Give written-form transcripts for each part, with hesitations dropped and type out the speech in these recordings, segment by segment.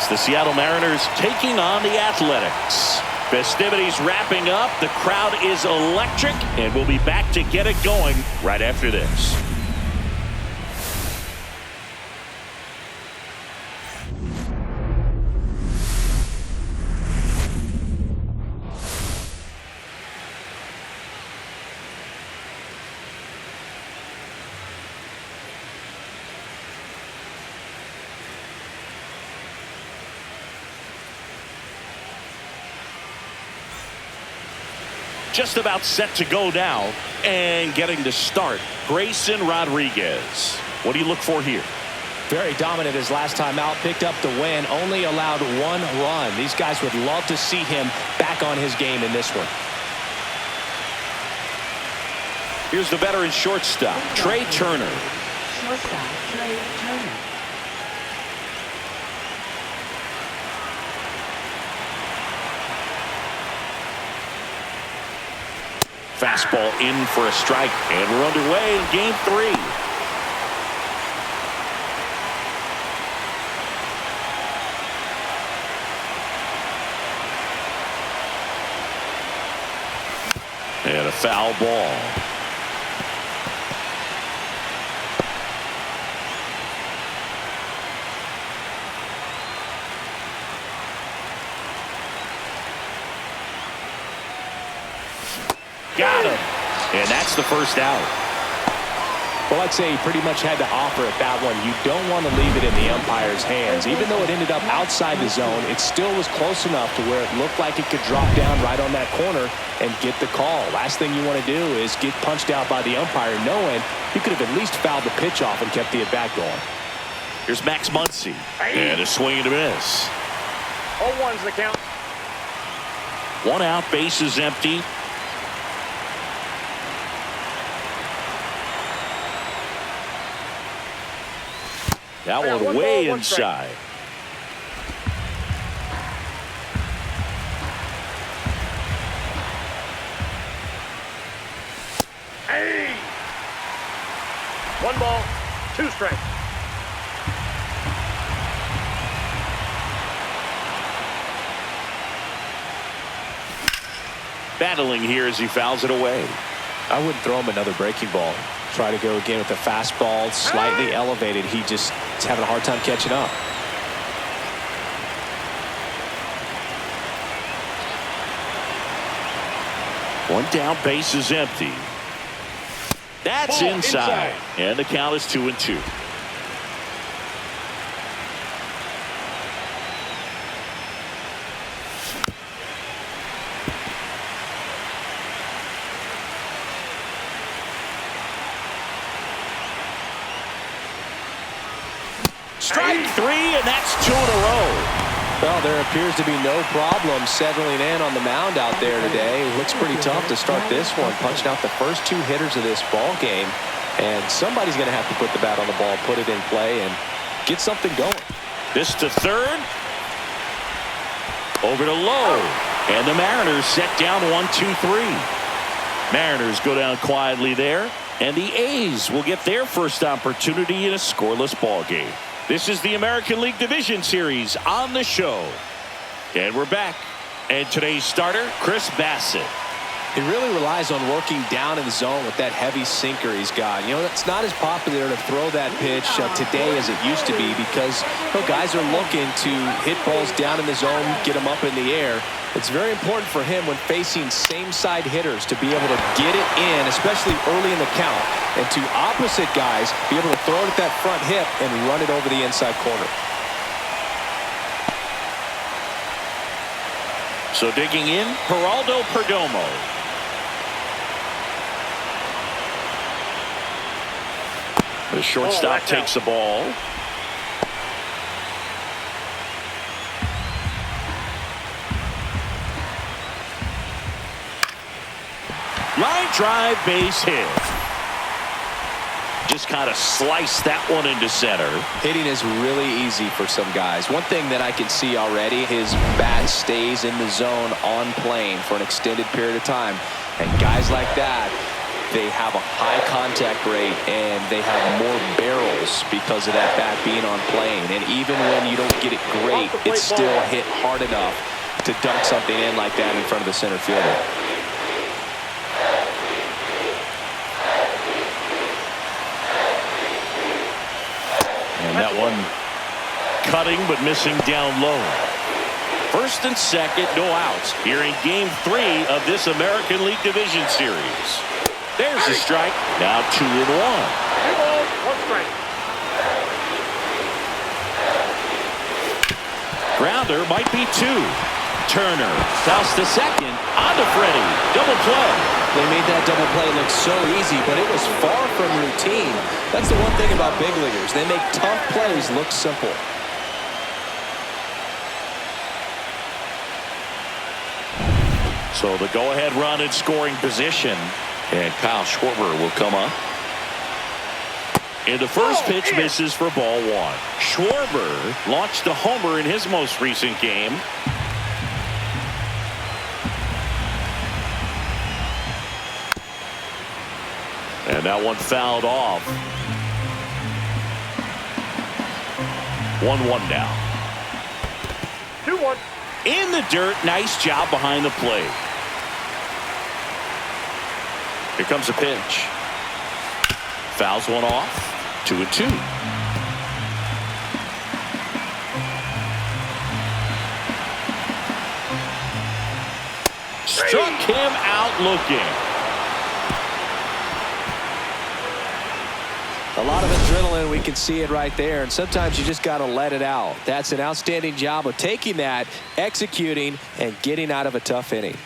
It's the Seattle Mariners taking on the Athletics. Festivities wrapping up. The crowd is electric, and we'll be back to get it going right after this. Just about set to go now, and getting to start, Grayson Rodriguez. What do you look for here? Very dominant his last time out, picked up the win, only allowed one run. These guys would love to see him back on his game in this one. Here's the veteran shortstop, Trey Turner. Shortstop, Trey Turner. Fastball in for a strike, and we're underway in game 3. And a foul ball. Got him. And that's the first out. Well, I'd say he pretty much had to offer at that one. You don't want to leave it in the umpire's hands. Even though it ended up outside the zone, it still was close enough to where it looked like it could drop down right on that corner and get the call. Last thing you want to do is get punched out by the umpire knowing you could have at least fouled the pitch off and kept the at-bat going. Here's Max Muncy. And a swing and a miss. 0-1's the count. 1 out, base is empty. That one way inside. Hey! 1 ball, 2 strikes. Battling here as he fouls it away. I wouldn't throw him another breaking ball. Try to go again with the fastball, slightly elevated. He just is having a hard time catching up. One down, base is empty. That's inside. And the count is 2-2. Strike 3, and that's 2 in a row. Well, there appears to be no problem settling in on the mound out there today. It looks pretty tough to start this one, punching out the first 2 hitters of this ball game. And somebody's going to have to put the bat on the ball, put it in play, and get something going. This to third. Over to low. And the Mariners set down 1-2-3. Mariners go down quietly there. And the A's will get their first opportunity in a scoreless ball game. This is the American League Division Series on the show. And we're back. And today's starter, Bassitt. He really relies on working down in the zone with that heavy sinker he's got. You know, it's not as popular to throw that pitch today as it used to be because guys are looking to hit balls down in the zone, get them up in the air. It's very important for him when facing same-side hitters to be able to get it in, especially early in the count, and to opposite guys be able to throw it at that front hip and run it over the inside corner. So digging in, Geraldo Perdomo. The shortstop takes the ball. Line drive, base hit. Just kind of sliced that one into center. Hitting is really easy for some guys. One thing that I can see already, his bat stays in the zone on plane for an extended period of time. And guys like that, they have a high contact rate and they have more barrel throws because of that bat being on plane. And even when you don't get it great, it's still hit hard enough to dunk something in like that in front of the center fielder. And that one cutting but missing down low. First and second, no outs here in Game 3 of this American League Division Series. There's a strike. Now 2-1. 2 balls, 1 strike. Grounder might be 2. Turner toss to second. On to Freddie. Double play. They made that double play look so easy, but it was far from routine. That's the one thing about big leaguers. They make tough plays look simple. So the go-ahead run in scoring position. And Kyle Schwarber will come up. And the first pitch misses for ball 1. Schwarber launched a homer in his most recent game. And that one fouled off. 1-1 now. 2-1. In the dirt. Nice job behind the plate. Here comes a pitch. Fouls one off. 2-2. Struck him out looking. A lot of adrenaline, we can see it right there, and sometimes you just got to let it out. That's an outstanding job of taking that, executing, and getting out of a tough inning.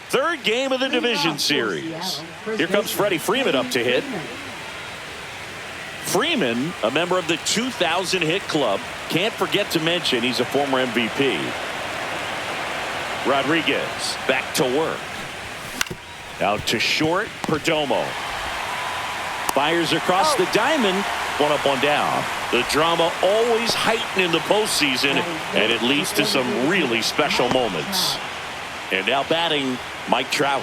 Third game of the division series. Here comes Freddie Freeman up to hit. Freeman, a member of the 2,000 hit club. Can't forget to mention he's a former MVP. Rodriguez back to work. Out to short. Perdomo fires across the diamond. 1 up, 1 down. The drama always heightened in the postseason, and it leads to some really special moments. And now batting, Mike Trout.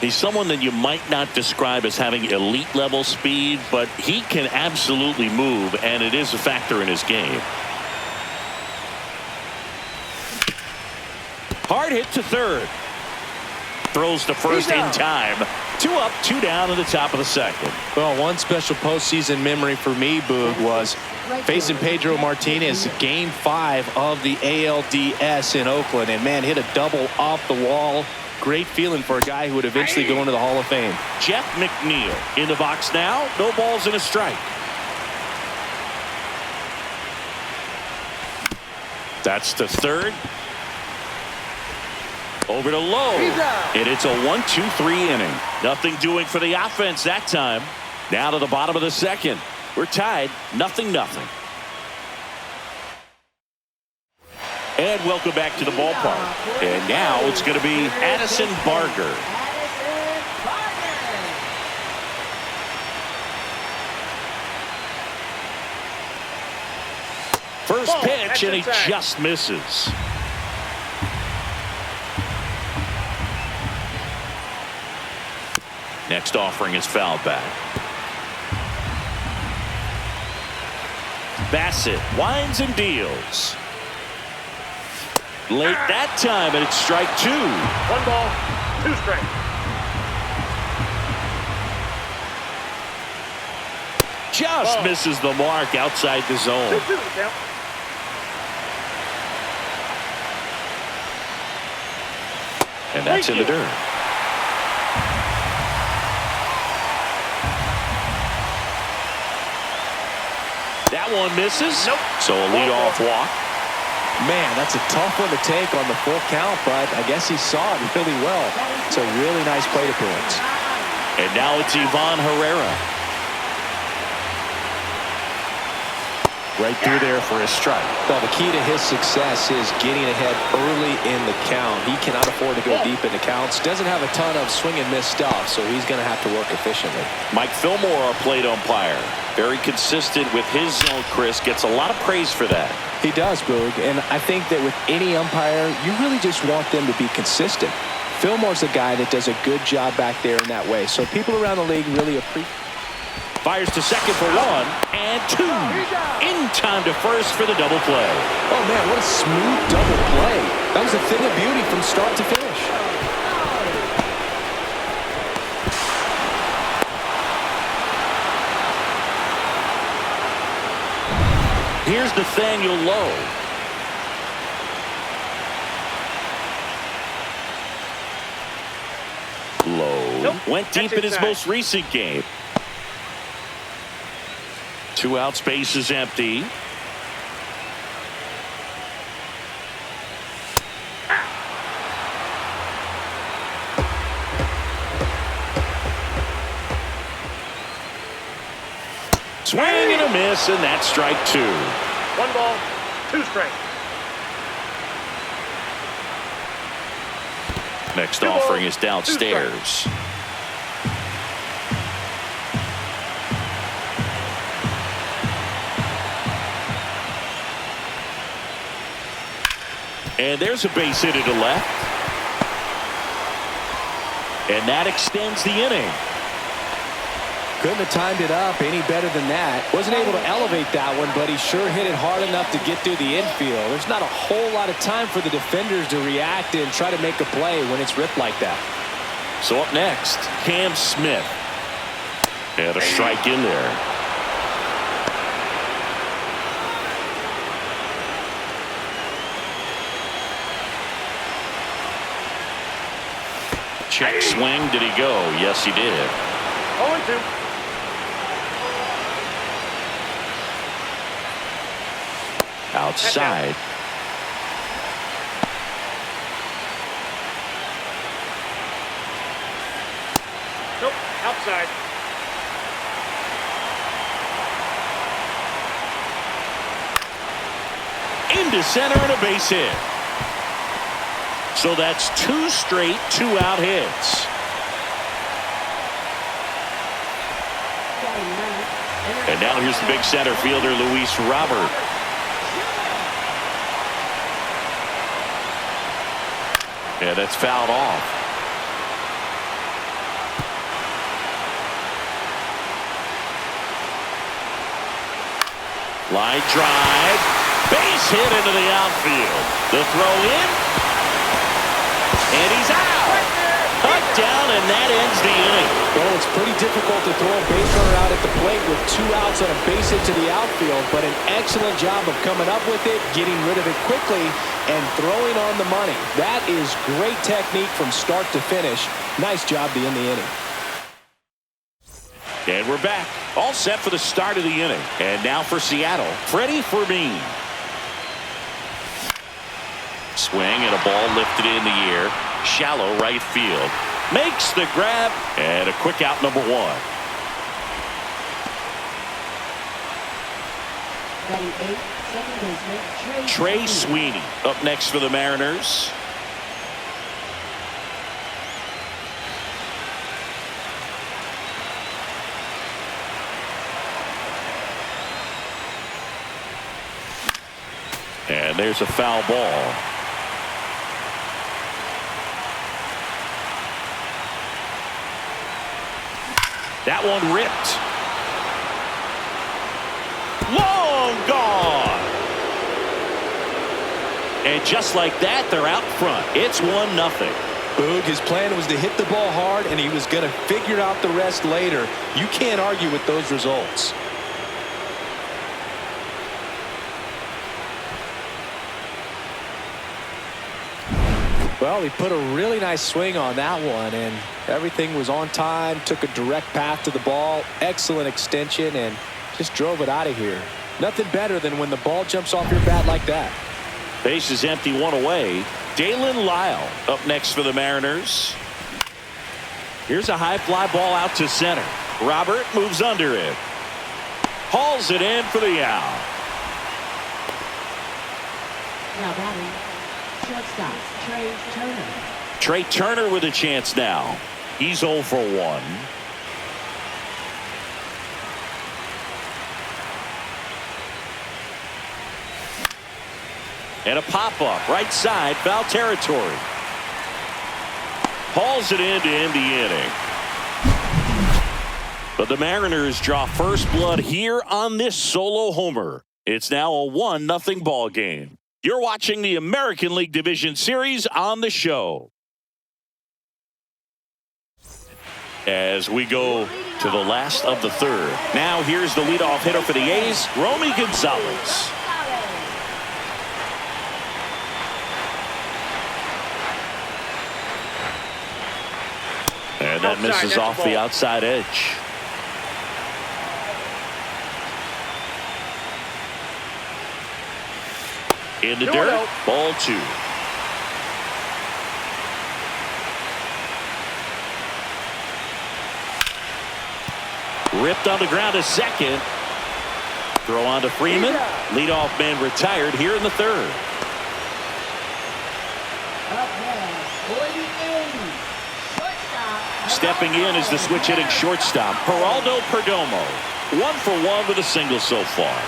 He's someone that you might not describe as having elite level speed, but he can absolutely move, and it is a factor in his game. Hard hit to third. Throws to first in time. 2 up, 2 down in the top of the second. Well, one special postseason memory for me, Boog, was facing Pedro Martinez, Game 5 of the ALDS in Oakland, and man, hit a double off the wall. Great feeling for a guy who would eventually go into the Hall of Fame. Jeff McNeil in the box now. No balls and a strike. That's to third. Over to low. And it's a 1-2-3 inning. Nothing doing for the offense that time. Now to the bottom of the second. We're tied 0-0. And welcome back to the ballpark. And now it's going to be Addison Barger. First pitch, and he just misses. Next offering is fouled back. Bassitt winds and deals. Late that time, and it's strike 2. 1 ball, 2 strikes. Just misses the mark outside the zone. 2-2 count. And that's in the dirt. That one misses. Nope. So a leadoff walk. Man, that's a tough one to take on the full count, but I guess he saw it really well. It's a really nice plate appearance. And now it's Ivan Herrera. Right through there for a strike. Well, the key to his success is getting ahead early in the count. He cannot afford to go deep into counts. Doesn't have a ton of swing and miss stuff, so he's going to have to work efficiently. Mike Fillmore, our plate umpire. Very consistent with his zone, Chris. Gets a lot of praise for that. He does, Boog. And I think that with any umpire, you really just want them to be consistent. Fillmore's a guy that does a good job back there in that way. So people around the league really appreciate. Fires to second for 1 and 2. In time to first for the double play. Oh, man, what a smooth double play. That was a thing of beauty from start to finish. Here's Nathaniel Lowe. Lowe went deep in his most recent game. 2 outs, base is empty. Swing and a miss, and that's strike 2. 1 ball, 2 strikes. Next offering is downstairs. And there's a base hit to left. And that extends the inning. Couldn't have timed it up any better than that. Wasn't able to elevate that one, but he sure hit it hard enough to get through the infield. There's not a whole lot of time for the defenders to react and try to make a play when it's ripped like that. So up next, Cam Smith. And a strike in there. Check swing. Did he go? Yes, he did. 0-2. Outside. Nope, outside. Into center and a base hit. So that's 2 straight 2-out hits. And now here's the big center fielder, Luis Robert. Yeah, that's fouled off. Line drive. Base hit into the outfield. The throw in. And he's out. Cut down, and that ends the inning. Well, it's pretty difficult to throw a base runner out at the plate with 2 outs on a base hit to the outfield, but an excellent job of coming up with it, getting rid of it quickly, and throwing on the money. That is great technique from start to finish. Nice job to end the inning. And we're back. All set for the start of the inning. And now for Seattle, Freddie Fermin. Swing and a ball lifted in the air. Shallow right field. Makes the grab. And a quick out, number 1. Batting 8th, second baseman, Trey Sweeney up next for the Mariners. And there's a foul ball. That one ripped. Long gone. And just like that, they're out front. It's 1-0. Boog, his plan was to hit the ball hard, and he was going to figure out the rest later. You can't argue with those results. Well, he put a really nice swing on that one, and everything was on time, took a direct path to the ball, excellent extension, and just drove it out of here. Nothing better than when the ball jumps off your bat like that. Base is empty, 1 away. Dalen Lyle up next for the Mariners. Here's a high fly ball out to center. Robert moves under it. Hauls it in for the out. Now batting, shortstop, Trey Turner. Trey Turner with a chance now. He's 0 for 1. And a pop-up right side, foul territory. hauls it in to end the inning. But the Mariners draw first blood here on this solo homer. It's now a 1-0 ball game. You're watching the American League Division Series on the show. As we go to the last of the third. Now here's the leadoff hitter for the A's, Romy Gonzalez. And that misses off the outside edge. In the dirt, ball 2. Ripped on the ground to second. Throw on to Freeman. Leadoff man retired here in the third. Stepping in is the switch hitting shortstop, Geraldo Perdomo. 1 for 1 with a single so far.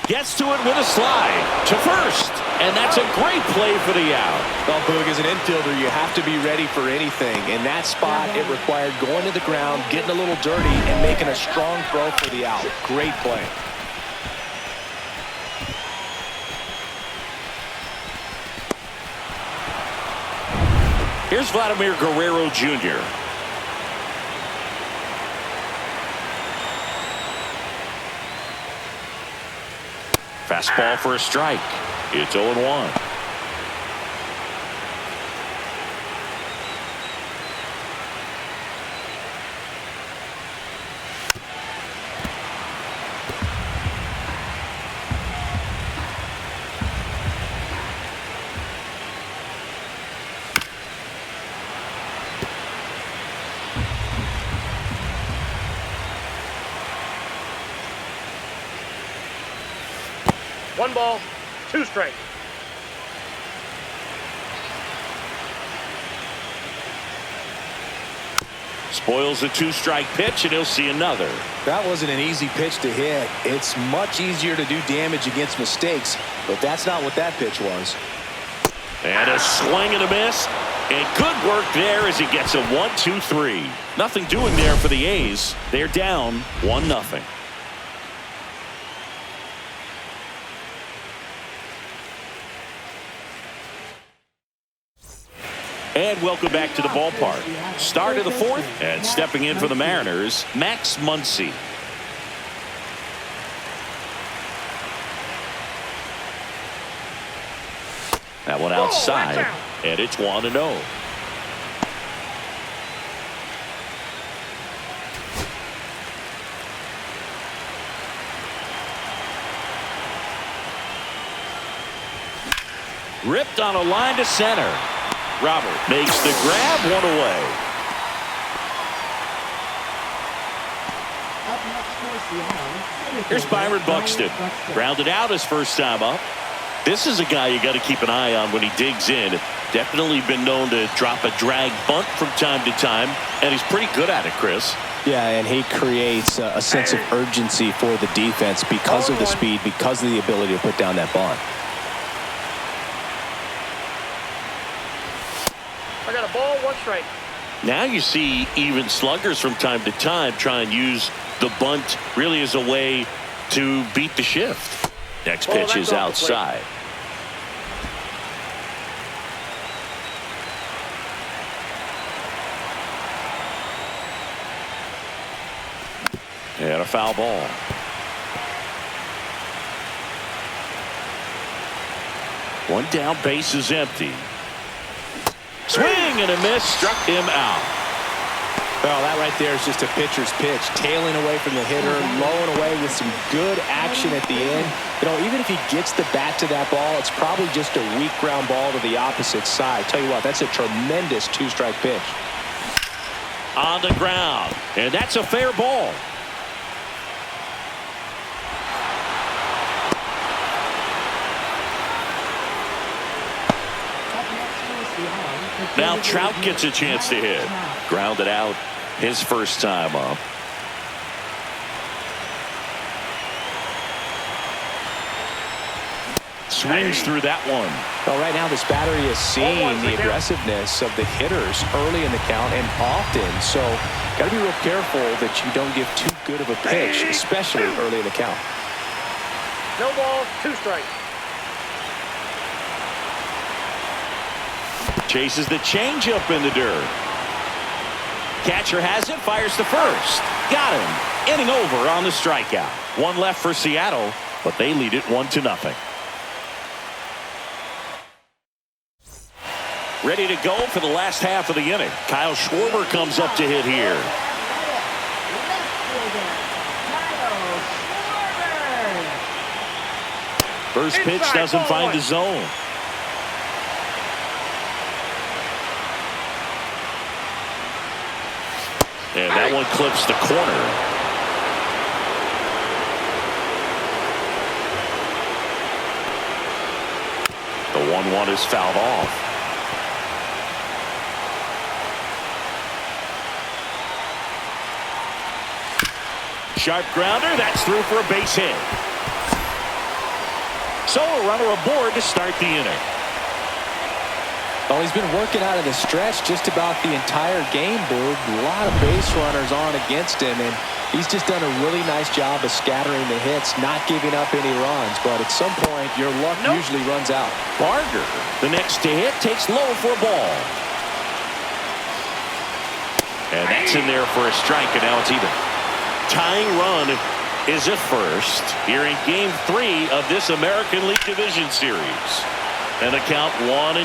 Gets to it with a slide to first, and that's a great play for the out. Well, Boog, as an infielder, you have to be ready for anything. In that spot, it required going to the ground, getting a little dirty, and making a strong throw for the out. Great play. Here's Vladimir Guerrero Jr. Fastball for a strike. It's 0-1. One ball, 2 strikes. Spoils the 2-strike pitch, and he'll see another. That wasn't an easy pitch to hit. It's much easier to do damage against mistakes, but that's not what that pitch was. And a swing and a miss. And good work there as he gets a 1-2-3. Nothing doing there for the A's. They're down 1-0. And welcome back to the ballpark. Start of the fourth, and stepping in for the Mariners, Max Muncy. That one outside, and it's 1-0. Ripped on a line to center. Robert makes the grab, 1 away. Here's Byron Buxton. Grounded out his first time up. This is a guy you got to keep an eye on when he digs in. Definitely been known to drop a drag bunt from time to time, and he's pretty good at it, Chris. Yeah, and he creates a sense of urgency for the defense because of the speed, because of the ability to put down that bunt. I got a ball, 1 strike. Now you see even sluggers from time to time try and use the bunt really as a way to beat the shift. Next pitch is outside. And a foul ball. One down, base is empty. Swing and a miss, struck him out. Well, that right there is just a pitcher's pitch, tailing away from the hitter, lowing away with some good action at the end. You know, even if he gets the bat to that ball, it's probably just a weak ground ball to the opposite side. Tell you what, that's a tremendous 2-strike pitch. On the ground, and that's a fair ball. Now Trout gets a chance to hit. Grounded out his first time up. swings through that one. Well, right now this battery is seeing the aggressiveness of the hitters early in the count and often. So got to be real careful that you don't give too good of a pitch, especially early in the count. No balls, 2 strikes. Chases the changeup in the dirt. Catcher has it, fires to first. Got him. Inning over on the strikeout. 1 left for Seattle, but they lead it 1-0. Ready to go for the last half of the inning. Kyle Schwarber comes up to hit here. First pitch doesn't find the zone. And that one clips the corner. The 1-1 is fouled off. Sharp grounder, that's through for a base hit. So a runner aboard to start the inning. Well, he's been working out of the stretch just about the entire game, Boog. A lot of base runners on against him, and he's just done a really nice job of scattering the hits, not giving up any runs. But at some point, your luck usually runs out. Barger, the next to hit, takes low for a ball. And that's in there for a strike, and now it's even. Tying run is at first here in Game 3 of this American League Division Series. And the count 1-2.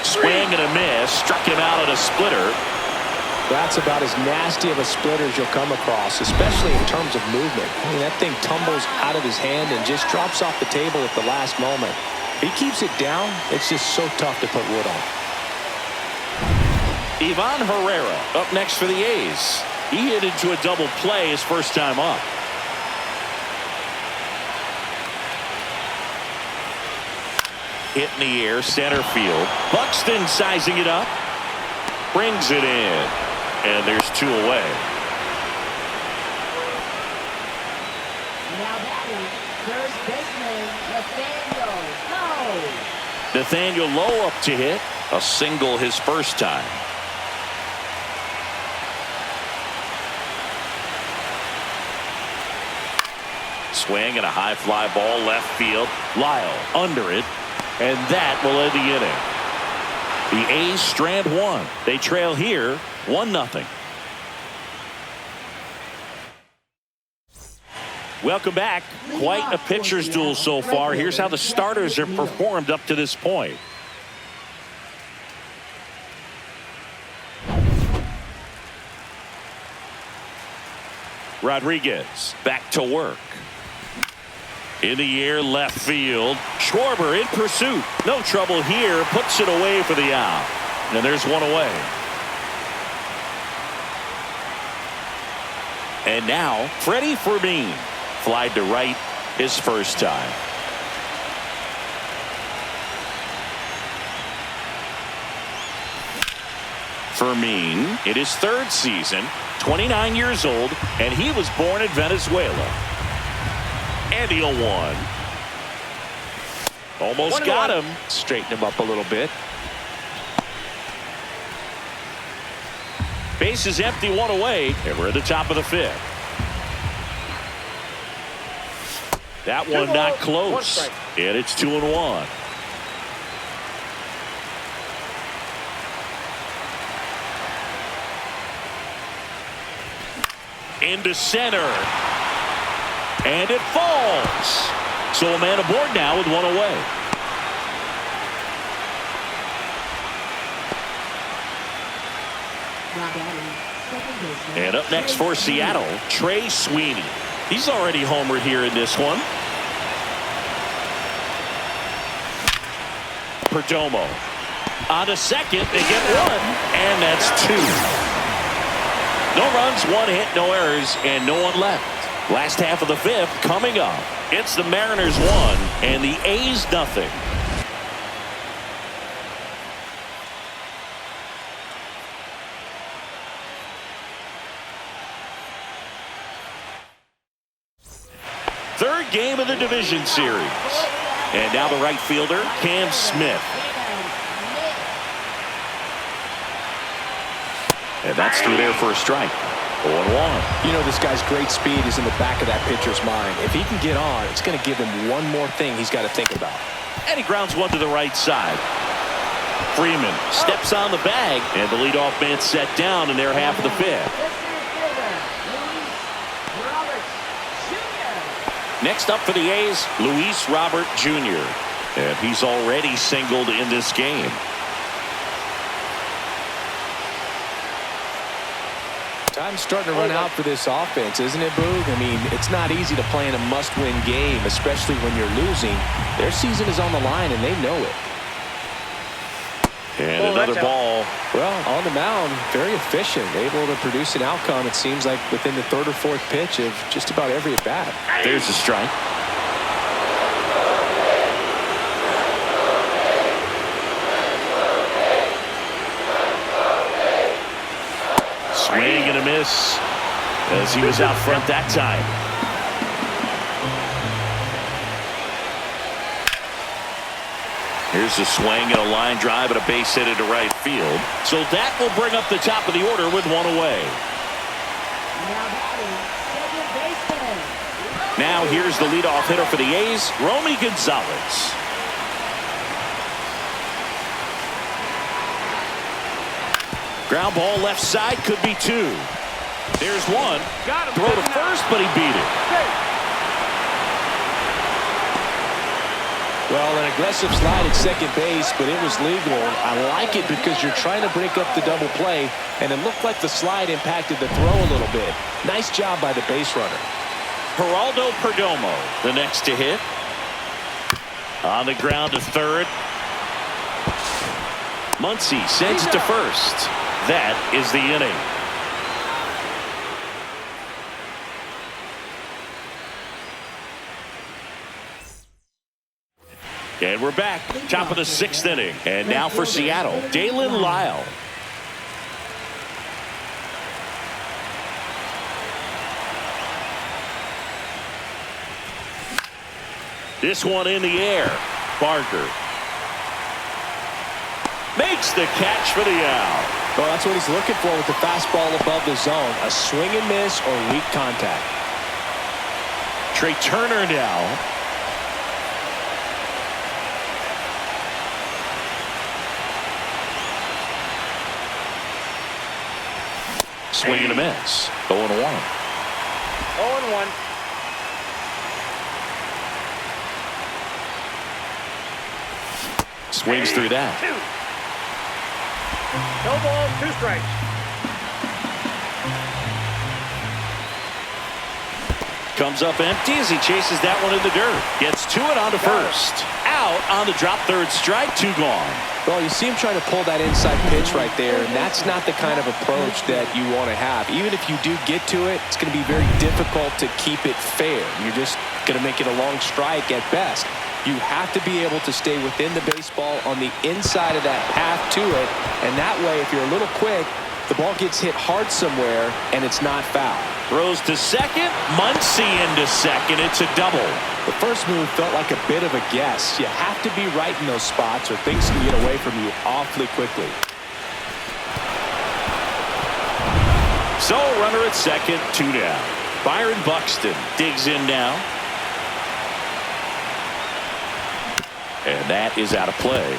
Swing and a miss. Struck him out at a splitter. That's about as nasty of a splitter as you'll come across, especially in terms of movement. I mean, that thing tumbles out of his hand and just drops off the table at the last moment. If he keeps it down, it's just so tough to put wood on. Ivan Herrera up next for the A's. He hit into a double play his first time up. Hit in the air, center field. Buxton sizing it up. Brings it in. And there's 2 away. Now batting, first baseman, Nathaniel Lowe. Nathaniel Lowe up to hit. A single his first time. Swing and a high fly ball left field. Lyle under it. And that will end the inning. The A's strand 1. They trail here 1-0. Welcome back. Quite a pitcher's duel so far. Here's how the starters have performed up to this point. Rodriguez back to work. In the air, left field. Schwarber in pursuit. No trouble here. Puts it away for the out. And there's 1 away. And now, Freddie Fermin. Flied to right his first time. Fermin in his 3rd season, 29 years old, and he was born in Venezuela. And the 0-1. Almost got him. Straighten him up a little bit. Base is empty, 1 away, and we're at the top of the 5th. That one not close. And it's 2-1. Into center. And it falls. So a man aboard now with 1 away. And up next for Seattle, Trey Sweeney. He's already homered here in this one. Perdomo on to second. They get 1, and that's 2. No runs, 1 hit, no errors, and no one left. Last half of the 5th coming up. It's the Mariners 1 and the A's 0. third game of the division series. And now the right fielder, Cam Smith. And that's through there for a strike. 0-1. You know, this guy's great speed is in the back of that pitcher's mind. If he can get on, it's going to give him one more thing he's got to think about. And he grounds one to the right side. Freeman steps on the bag, and the leadoff man set down in their half of the fifth. Next up for the A's, Luis Robert Jr. And he's already singled in this game. Time's starting to run out for this offense, isn't it, Boog? I mean, it's not easy to play in a must-win game, especially when you're losing. Their season is on the line, and they know it. And another ball. Well, on the mound, very efficient, able to produce an outcome, it seems like, within the third or fourth pitch of just about every at-bat. There's a strike. Swing and a miss as he was out front that time. Here's a swing and a line drive and a base hit into right field. So that will bring up the top of the order with one away. Now here's the leadoff hitter for the A's, Romy Gonzalez. Ground ball left side, could be two. There's one. Throw to first, but he beat it. Well, an aggressive slide at second base, but it was legal. I like it because you're trying to break up the double play, and it looked like the slide impacted the throw a little bit. Nice job by the base runner. Geraldo Perdomo, the next to hit. On the ground to third. Muncy sends it to first. That is the inning. And we're back, top of the sixth inning. And now for Seattle, Dalen Lyle. This one in the air. Barker makes the catch for the out. Well, that's what he's looking for with the fastball above the zone. A swing and miss or weak contact. Trey Turner now. Swing and a miss. 0-1. 0-1. Swings through that. No balls, 2 strikes. Comes up empty as he chases that one in the dirt. Gets to it onto first. Out on the drop, third strike, 2 gone. Well, you see him trying to pull that inside pitch right there, and that's not the kind of approach that you want to have. Even if you do get to it, it's going to be very difficult to keep it fair. You're just going to make it a long strike at best. You have to be able to stay within the baseball on the inside of that path to it, and that way, if you're a little quick, the ball gets hit hard somewhere, and it's not foul. Throws to second. Muncy into second. It's a double. The first move felt like a bit of a guess. You have to be right in those spots or things can get away from you awfully quickly. So runner at second, 2 down. Byron Buxton digs in now. And that is out of play.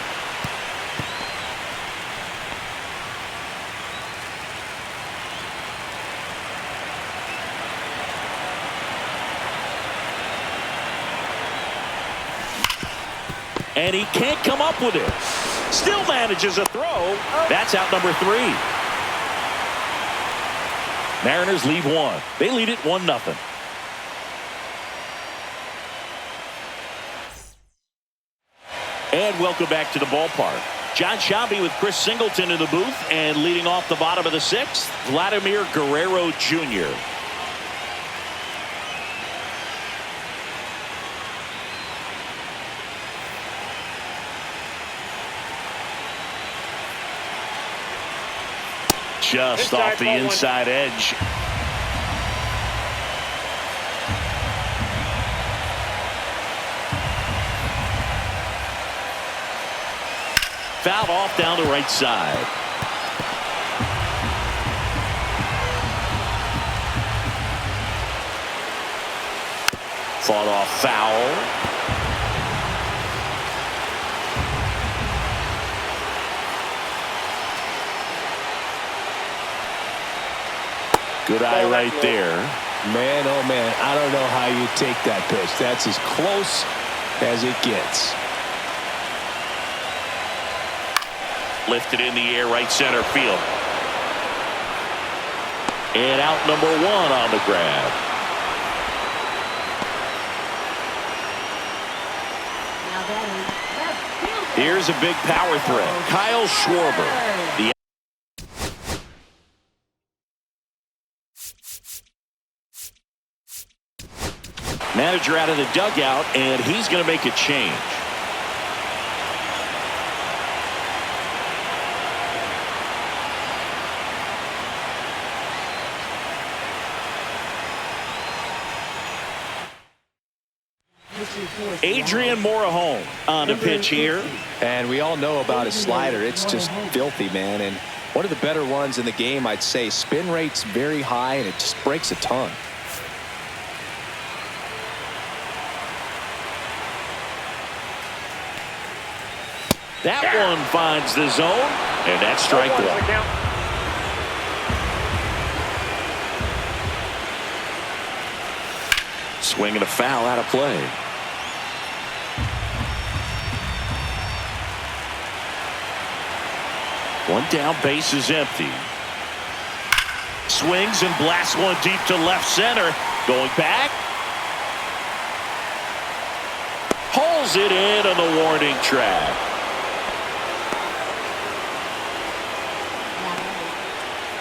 And he can't come up with it. Still manages a throw. That's out number 3. Mariners lead 1. They lead it 1-0. And welcome back to the ballpark. John Sciambi with Chris Singleton in the booth, and leading off the bottom of the 6th, Vladimir Guerrero Jr. Just off the inside edge. Fouled off down the right side. Fought off foul. Good eye right there. Man, oh man, I don't know how you take that pitch. That's as close as it gets. Lifted in the air, right center field. And out number 1 on the grab. Now that is left fielder. Here's a big power threat. Kyle Schwarber. The manager out of the dugout, and he's going to make a change. Adrian Morejon on the pitch here. And we all know about his slider. It's just filthy, man. And one of the better ones in the game, I'd say. Spin rate's very high, and it just breaks a ton. That one finds the zone, and that's strike 1. Swinging a foul out of play. One down, base is empty. Swings and blasts one deep to left center. Going back. Hauls it in on the warning track.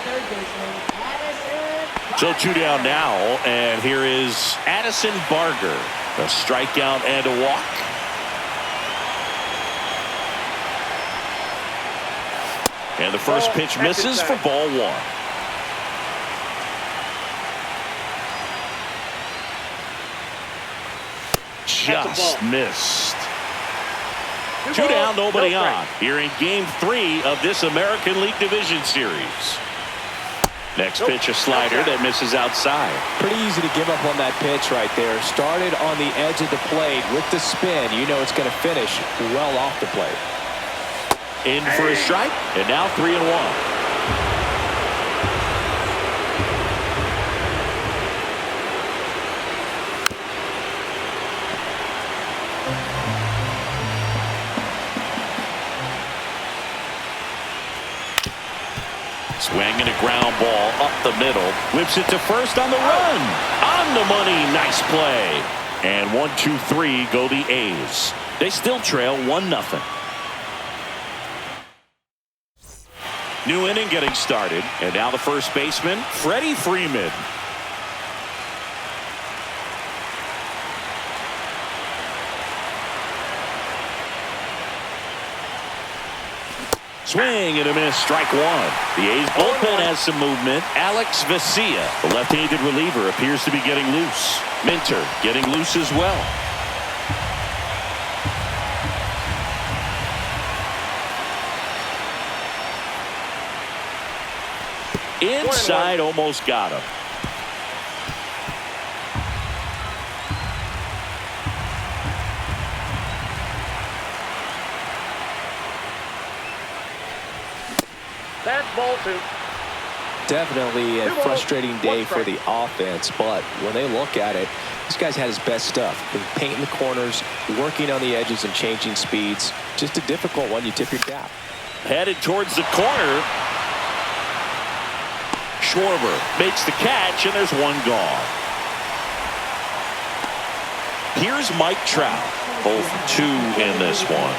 Third baseman, Addison. So 2 down now, and here is Addison Barger. A strikeout and a walk. And the first pitch misses for ball 1. Just missed. 2 down, nobody on. Here in game 3 of this American League Division Series. Next pitch, a slider that misses outside. Pretty easy to give up on that pitch right there. Started on the edge of the plate with the spin. You know it's going to finish well off the plate. In for a strike, and now 3-1. Swinging a ground ball up the middle. Whips it to first on the run. On the money. Nice play. And 1, 2, 3 go the A's. They still trail 1-0. New inning getting started. And now the first baseman, Freddie Freeman. Swing and a miss, strike 1. The A's bullpen has some movement. Alex Vesia, the left-handed reliever, appears to be getting loose. Minter getting loose as well. Inside, almost got him. That's ball 2. Definitely a frustrating day for the offense, but when they look at it, this guy's had his best stuff. Been painting the corners, working on the edges and changing speeds. Just a difficult one. You tip your cap. Headed towards the corner. Schwarber makes the catch, and there's one gone. Here's Mike Trout. Both 2 in this one.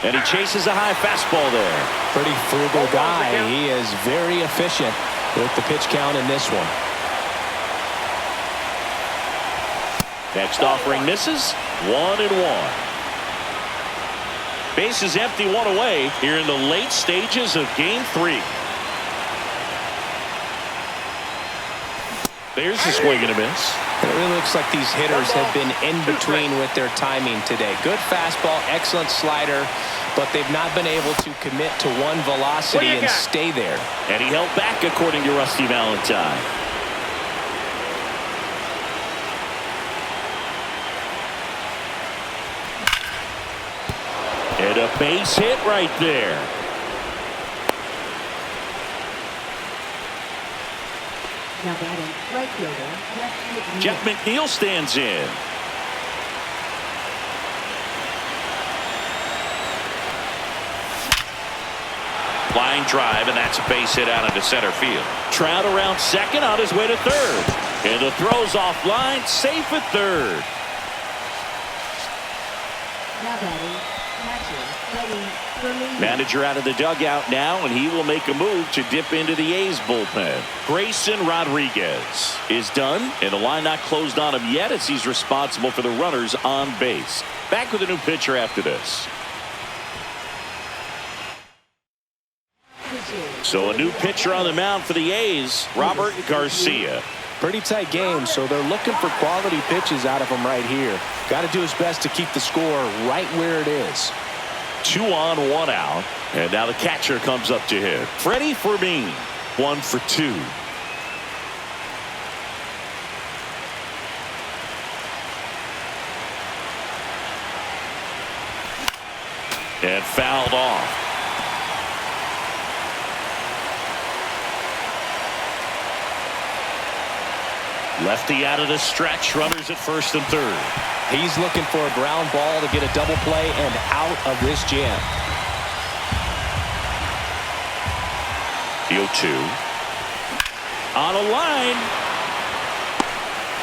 And he chases a high fastball there. Pretty frugal guy. He is very efficient with the pitch count in this one. Next offering misses. 1-1. Base is empty, 1 away here in the late stages of game 3. There's a swing and a miss. It really looks like these hitters have been in between with their timing today. Good fastball, excellent slider, but they've not been able to commit to one velocity and stay there. And he held back, according to Rusty Valentine. And a base hit right there. Now batting, right fielder, Jeff McNeil stands in. Line drive, and that's a base hit out into center field. Trout around second, on his way to third. And the throw's offline, safe at third. now batting, catcher, ready, Verlander. Manager out of the dugout now, and he will make a move to dip into the A's bullpen. Grayson Rodriguez is done, and the line not closed on him yet as he's responsible for the runners on base. Back with a new pitcher after this. So a new pitcher on the mound for the A's, Robert Garcia. Pretty tight game, so they're looking for quality pitches out of him right here. Got to do his best to keep the score right where it is. 2 on, 1 out, and now the catcher comes up to hit. Freddie Fermin, 1 for 2. And fouled off. Lefty out of the stretch, runners at first and third. He's looking for a ground ball to get a double play and out of this jam. The 0-2. On a line.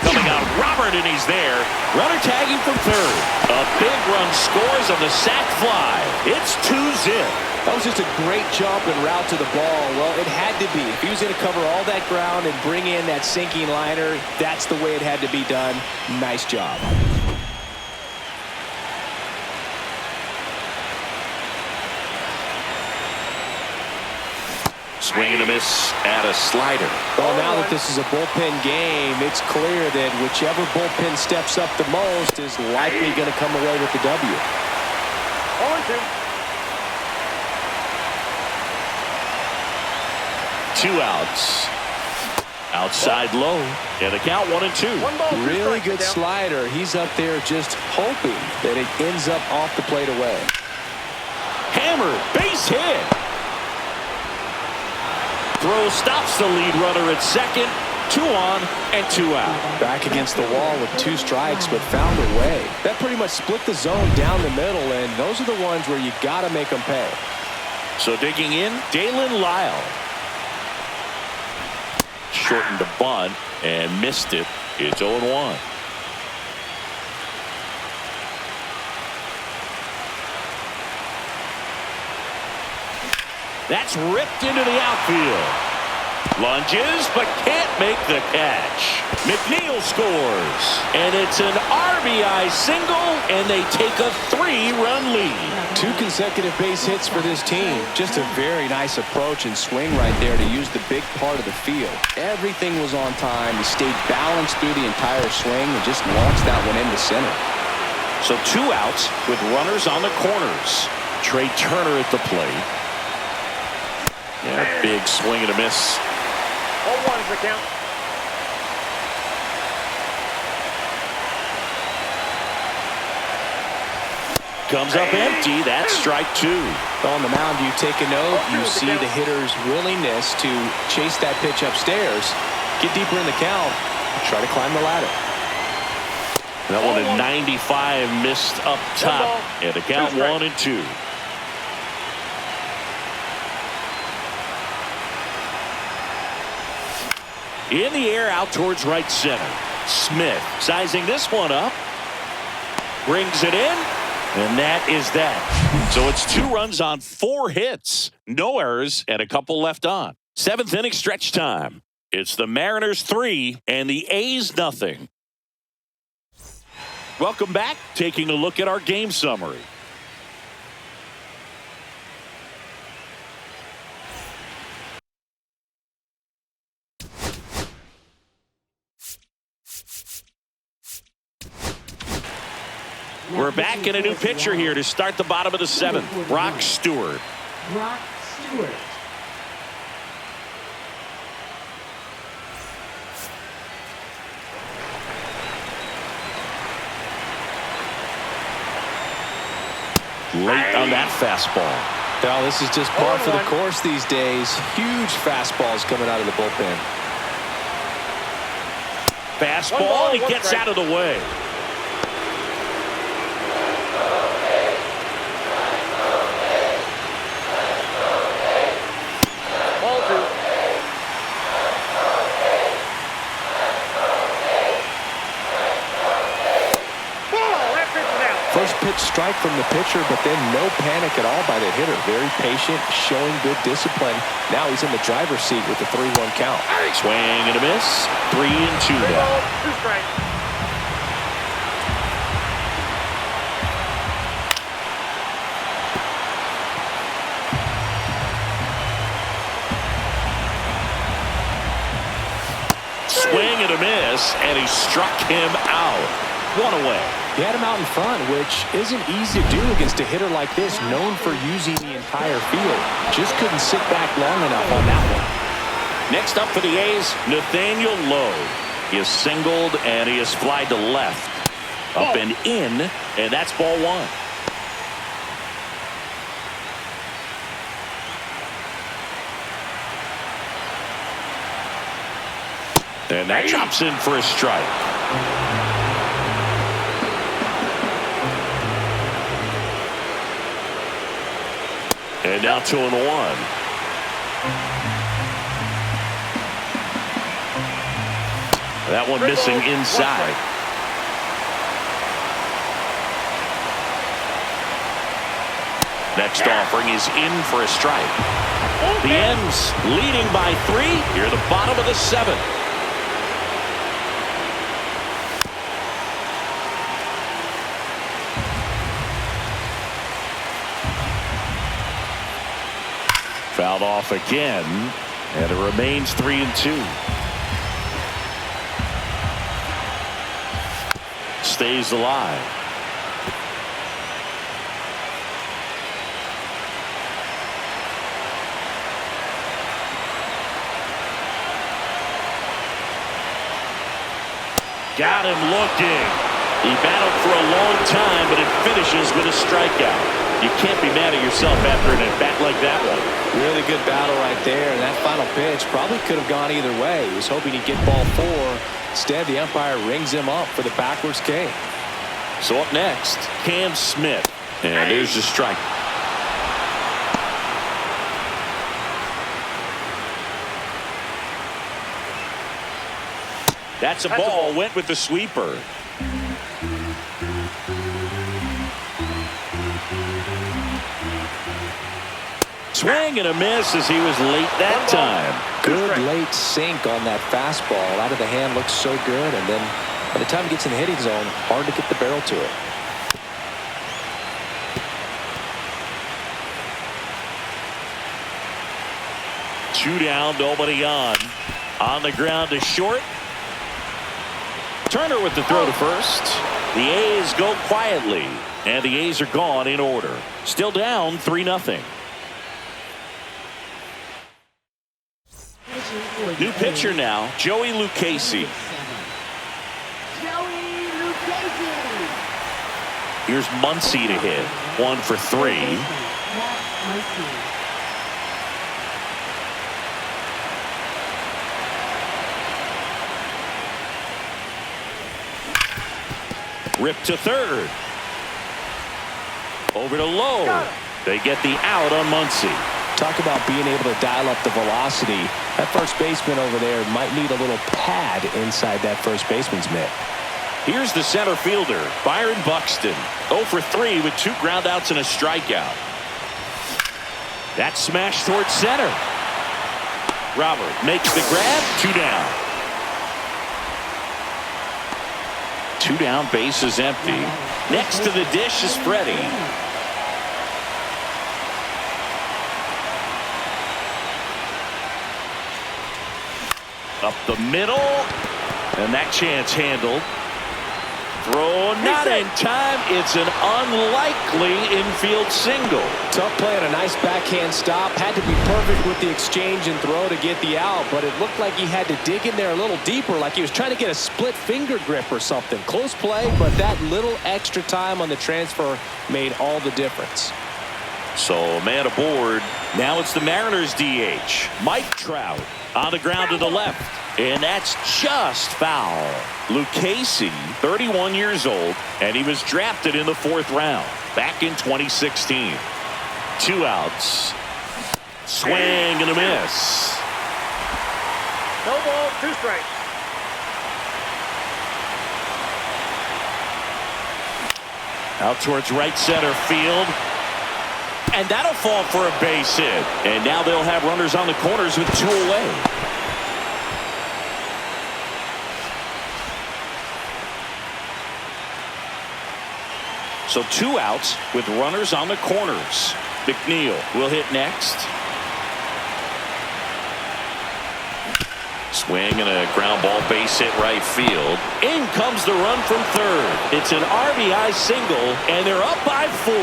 Coming out, Robert, and he's there. Runner tagging from third. A big run scores on the sac fly. It's 2-zip. That was just a great jump and route to the ball. Well, it had to be. If he was going to cover all that ground and bring in that sinking liner, that's the way it had to be done. Nice job. Swing and a miss at a slider. Well, now that this is a bullpen game, it's clear that whichever bullpen steps up the most is likely going to come away with the W. 0-2. 2 outs. Outside low. And the count 1-2. 1 ball, 2 Really strikes, good down. slider. He's up there just hoping that it ends up off the plate away. Hammer, base hit. Throw stops the lead runner at second. 2 on and 2 out. Back against the wall with 2 strikes, but found a way. That pretty much split the zone down the middle, and those are the ones where you got to make them pay. So digging in, Dalen Lyle. Shortened the bunt and missed it. It's 0-1. That's ripped into the outfield. Lunges, but can't make the catch. McNeil scores. And it's an RBI single, and they take a 3-run lead. 2 consecutive base hits for this team. Just a very nice approach and swing right there to use the big part of the field. Everything was on time. He stayed balanced through the entire swing and just launched that one into center. So 2 outs with runners on the corners. Trey Turner at the plate. Yeah, big swing and a miss. 0-1's the count. Comes up empty. That's strike 2. On the mound, you take a note. You see the hitter's willingness to chase that pitch upstairs, get deeper in the count, try to climb the ladder. That one at 95 missed up top. And the count 1-2. In the air out towards right center. Smith sizing this one up. Brings it in. And that is that. So it's 2 runs on 4 hits. No errors and a couple left on. 7th inning stretch time. It's the Mariners 3 and the A's nothing. Welcome back. Taking a look at our game summary. We're back in a new pitcher here to start the bottom of the 7th. Brock Stewart. Brock Stewart. Late on that fastball. Well, this is just par for the course these days. Huge fastballs coming out of the bullpen. Fastball, and he gets out of the way. Ball 2. First pitch strike from the pitcher, but then no panic at all by the hitter. Very patient, showing good discipline. Now he's in the driver's seat with the 3-1 count. Swing and a miss. 3-2 3 now. balls, 2 strikes. Swing and a miss, and he struck him out. 1 away. He had him out in front, which isn't easy to do against a hitter like this, known for using the entire field. Just couldn't sit back long enough on that one. Next up for the A's, Nathaniel Lowe. He is singled, and he is flied to left. Up and in, and that's ball 1. And that chops in for a strike. And now 2-1. That one missing inside. Next offering is in for a strike. The M's leading by 3 here at the bottom of the 7th. Fouled off again, and it remains 3-2. Stays alive. Got him looking. He battled for a long time, but it finishes with a strikeout. You can't be mad at yourself after an at-bat like that one. Really good battle right there, and that final pitch probably could have gone either way. He was hoping he'd get ball 4. Instead, the umpire rings him up for the backwards K. So up next, Cam Smith. And there's the strike. That's a ball. Went with the sweeper. Swing and a miss as he was late that time. Good late sink on that fastball. Out of the hand looks so good, and then by the time he gets in the hitting zone, hard to get the barrel to it. Two down, nobody on. On the ground to short. Turner with the throw to first. The A's go quietly, and the A's are gone in order. Still down 3-0. New pitcher now, Joey Lucchesi. Joey Lucchesi. Here's Muncy to hit. 1 for 3. Ripped to third. Over to Lowe. They get the out on Muncy. Talk about being able to dial up the velocity. That first baseman over there might need a little pad inside that first baseman's mitt. Here's the center fielder, Byron Buxton. 0 for 3 with 2 groundouts and a strikeout. That smash towards center. Robert makes the grab. 2 down. 2 down, base is empty. Next to the dish is Freddie. Up the middle, and that chance handled. Throw not in time. It's an unlikely infield single. Tough play and a nice backhand stop. Had to be perfect with the exchange and throw to get the out, but it looked like he had to dig in there a little deeper, like he was trying to get a split finger grip or something. Close play, but that little extra time on the transfer made all the difference. So man aboard. Now it's the Mariners DH, Mike Trout, on the ground to the left. And that's just foul. Lucchesi, 31 years old, and he was drafted in the 4th round back in 2016. 2 outs. Swing and a miss. No ball, 2 strikes. Out towards right center field. And that'll fall for a base hit. And now they'll have runners on the corners with 2 away. So 2 outs with runners on the corners. McNeil will hit next. Swing and a ground ball base hit right field. In comes the run from third. It's an RBI single, and they're up by 4.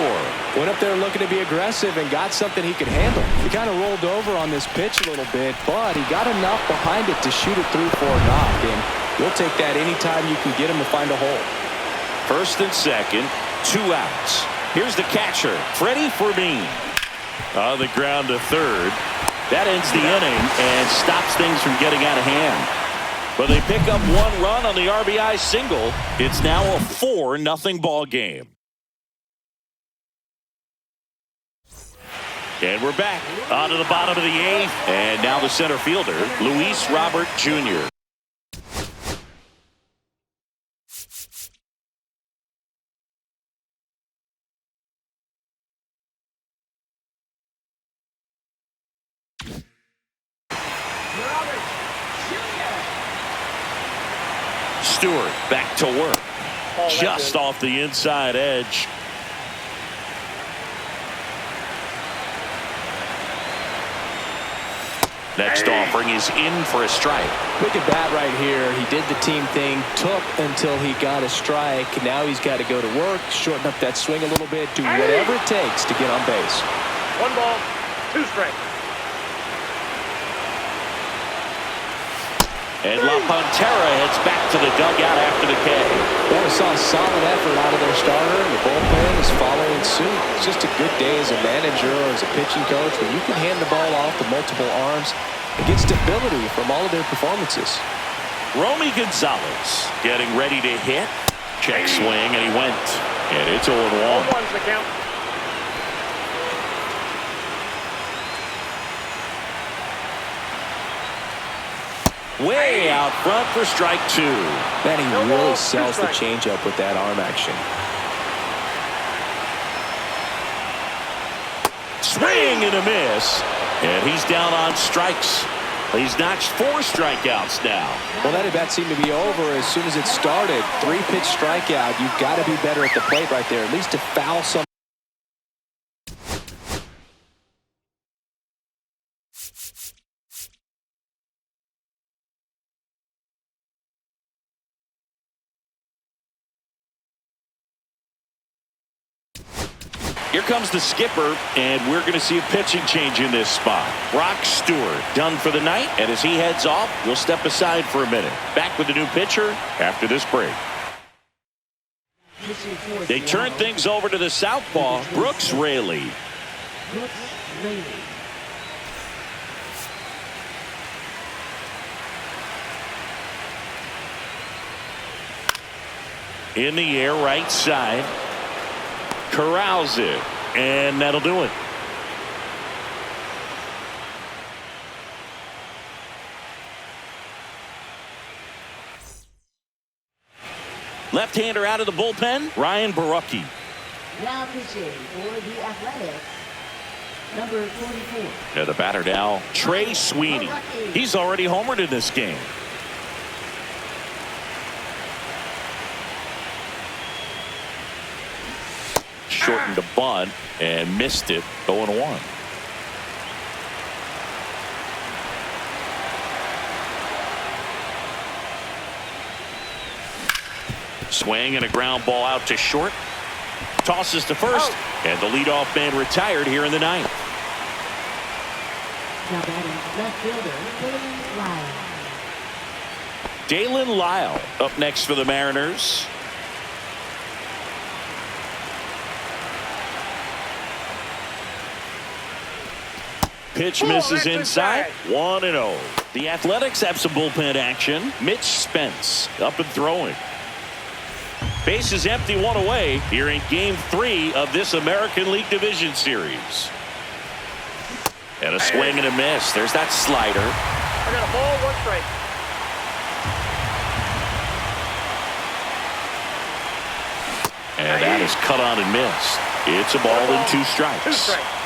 Went up there looking to be aggressive and got something he could handle. He kind of rolled over on this pitch a little bit, but he got enough behind it to shoot it through for a knock. And you'll take that anytime you can get him to find a hole. First and second, 2 outs. Here's the catcher, Freddie Fermin. On the ground to third. That ends the inning and stops things from getting out of hand. But they pick up 1 run on the RBI single. It's now a 4-0 ball game. And we're back onto the bottom of the 8th. And now the center fielder, Luis Robert Jr. Stewart back to work. Just off the inside edge. Next offering is in for a strike. Look at that right here. He did the team thing, took until he got a strike. Now he's got to go to work, shorten up that swing a little bit, do whatever it takes to get on base. 1 ball, 2 strikes. And La Pantera heads back to the dugout after the K. Well, we saw a solid effort out of their starter, and the bullpen is following suit. It's just a good day as a manager or as a pitching coach when you can hand the ball off to multiple arms and get stability from all of their performances. Romy Gonzalez getting ready to hit. Check swing, and he went. And it's 0-1. 1's the count. Way out front for strike 2. Man, he really sells the changeup with that arm action. Swing and a miss. And he's down on strikes. He's notched 4 strikeouts now. Well, that at bat seemed to be over as soon as it started. 3-pitch strikeout. You've got to be better at the plate right there, at least to foul some. Here comes the skipper, and we're going to see a pitching change in this spot. Brock Stewart done for the night, and as he heads off, we'll step aside for a minute. Back with the new pitcher after this break. They turn things over to the southpaw, Brooks Raley. In the air, right side. Corrals it, and that'll do it. Left-hander out of the bullpen, Ryan Borucki. Now pitching for the Athletics, number 44. And the batter now, Trey Sweeney. He's already homered in this game. Shortened a bunt and missed it. 0-1. Swing and a ground ball out to short. Tosses to first. And the leadoff man retired here in the ninth. Now batting left fielder, Dalen Lyle. Dalen Lyle up next for the Mariners. Pitch misses inside. 1-0. The Athletics have some bullpen action. Mitch Spence up and throwing. Base is empty, one away here in Game 3 of this American League Division Series. And a swing and a miss. There's that slider. I got a ball, 1 strike. And that is cut on and missed. It's a ball and 2 strikes. 2 strikes.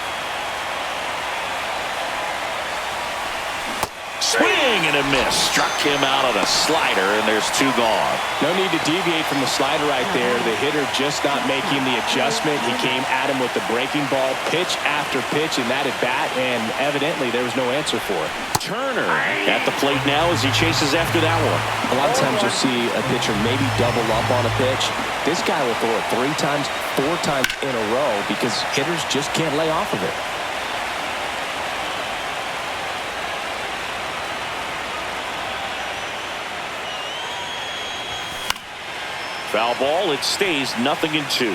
Swing and a miss. Struck him out on a slider, and there's 2 gone. No need to deviate from the slider right there. The hitter just not making the adjustment. He came at him with the breaking ball, pitch after pitch, and that at bat, and evidently there was no answer for it. Turner at the plate now as he chases after that one. A lot of times you'll see a pitcher maybe double up on a pitch. This guy will throw it 3 times, 4 times in a row because hitters just can't lay off of it. Foul ball. It stays 0-2.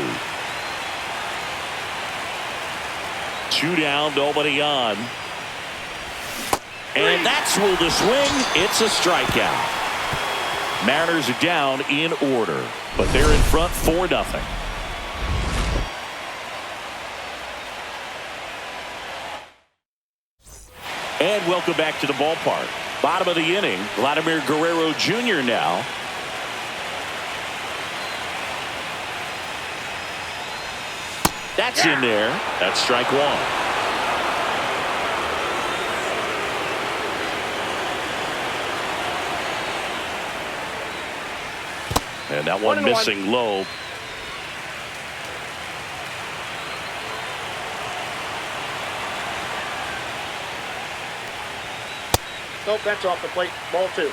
2 down, nobody on. And that's ruled a swing. It's a strikeout. Mariners are down in order, but they're in front 4-0. And welcome back to the ballpark. Bottom of the inning. Vladimir Guerrero Jr. now. That's in there. That's strike 1. And that one missing low. Nope, that's off the plate. Ball 2.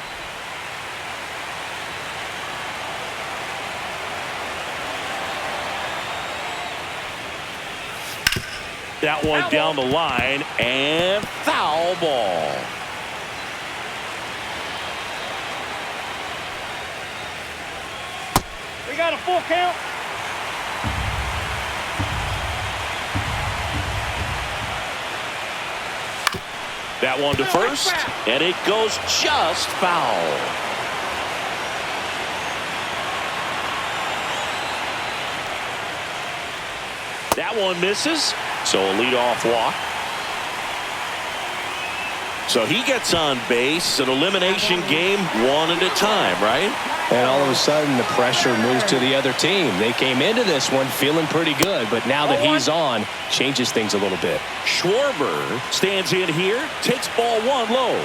That one down the line and foul ball. We got a full count. That one to first, and it goes just foul. That one misses, so a leadoff walk. So he gets on base. An elimination game, 1 at a time, right? And all of a sudden the pressure moves to the other team. They came into this one feeling pretty good, but now that he's on, changes things a little bit. Schwarber stands in here, takes ball 1 low.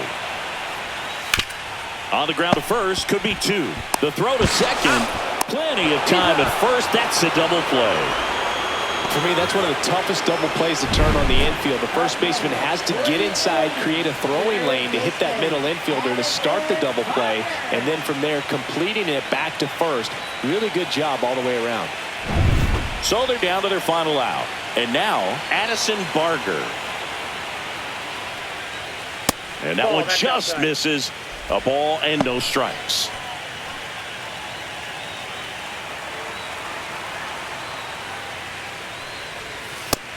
On the ground to first, could be 2. The throw to second, plenty of time at first. That's a double play. For me, that's one of the toughest double plays to turn on the infield. The first baseman has to get inside, create a throwing lane to hit that middle infielder to start the double play, and then from there completing it back to first. Really good job all the way around. So they're down to their final out. And now Addison Barger. And that one just misses. A ball and no strikes.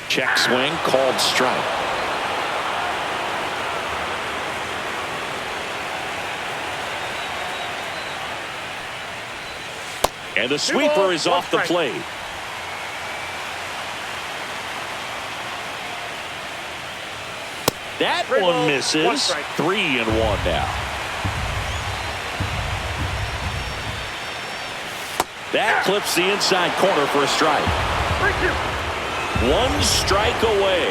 Check swing, called strike. And the sweeper is off the plate. That one misses. 3-1 now. That clips the inside corner for a strike. 1 strike away.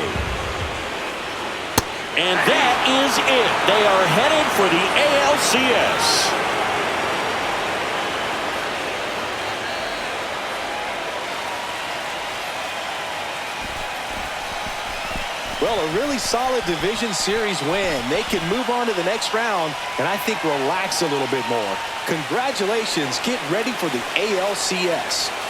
And that is it. They are headed for the ALCS. Well, a really solid division series win. They can move on to the next round and I think relax a little bit more. Congratulations. Get ready for the ALCS.